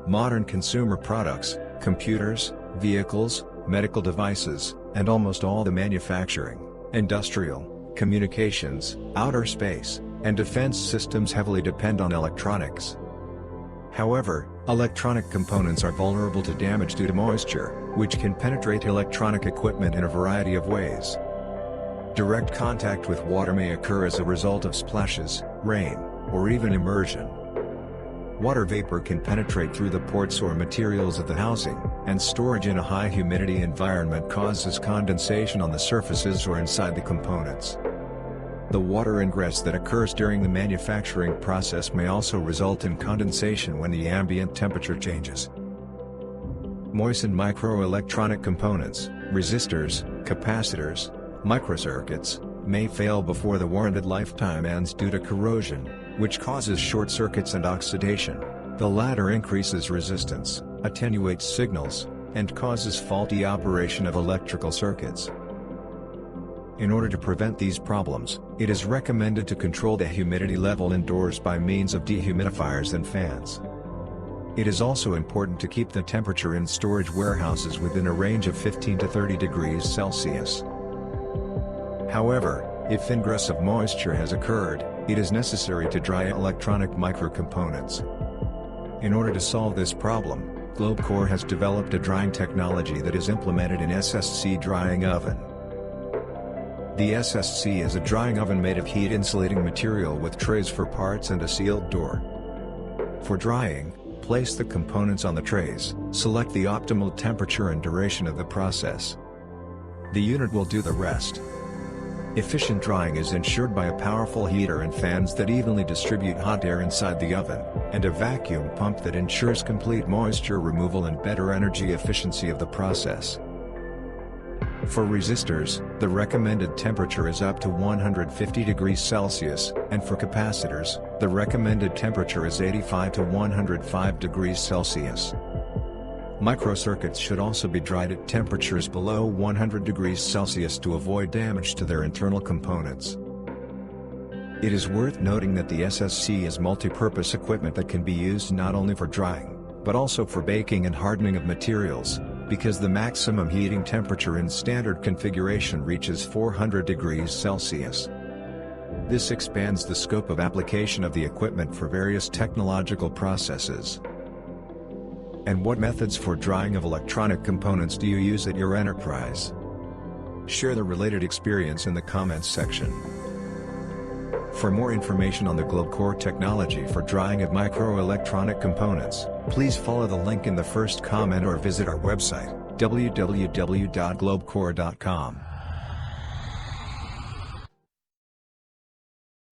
modern consumer products, computers, vehicles, medical devices, and almost all the manufacturing, industrial, communications, outer space, and defense systems heavily depend on electronics. However, electronic components are vulnerable to damage due to moisture, which can penetrate electronic equipment in a variety of ways. Direct contact with water may occur as a result of splashes, rain, or even immersion. Water vapor can penetrate through the ports or materials of the housing, and storage in a high humidity environment causes condensation on the surfaces or inside the components. The water ingress that occurs during the manufacturing process may also result in condensation when the ambient temperature changes. Moistened microelectronic components, resistors, capacitors, microcircuits, may fail before the warranted lifetime ends due to corrosion, which causes short circuits and oxidation. The latter increases resistance, attenuates signals, and causes faulty operation of electrical circuits. In order to prevent these problems, it is recommended to control the humidity level indoors by means of dehumidifiers and fans. It is also important to keep the temperature in storage warehouses within a range of 15 to 30 degrees Celsius. However, if ingress of moisture has occurred, it is necessary to dry electronic microcomponents. In order to solve this problem, GlobeCore has developed a drying technology that is implemented in SSC drying oven. The SSC is a drying oven made of heat-insulating material with trays for parts and a sealed door. For drying, place the components on the trays, select the optimal temperature and duration of the process. The unit will do the rest. Efficient drying is ensured by a powerful heater and fans that evenly distribute hot air inside the oven, and a vacuum pump that ensures complete moisture removal and better energy efficiency of the process. For resistors, the recommended temperature is up to 150 degrees Celsius, and for capacitors, the recommended temperature is 85 to 105 degrees Celsius. Microcircuits should also be dried at temperatures below 100 degrees Celsius to avoid damage to their internal components. It is worth noting that the SSC is multi-purpose equipment that can be used not only for drying, but also for baking and hardening of materials, because the maximum heating temperature in standard configuration reaches 400 degrees Celsius. This expands the scope of application of the equipment for various technological processes. And what methods for drying of electronic components do you use at your enterprise? Share the related experience in the comments section. For more information on the GlobeCore technology for drying of microelectronic components, please follow the link in the first comment or visit our website, www.globecore.com.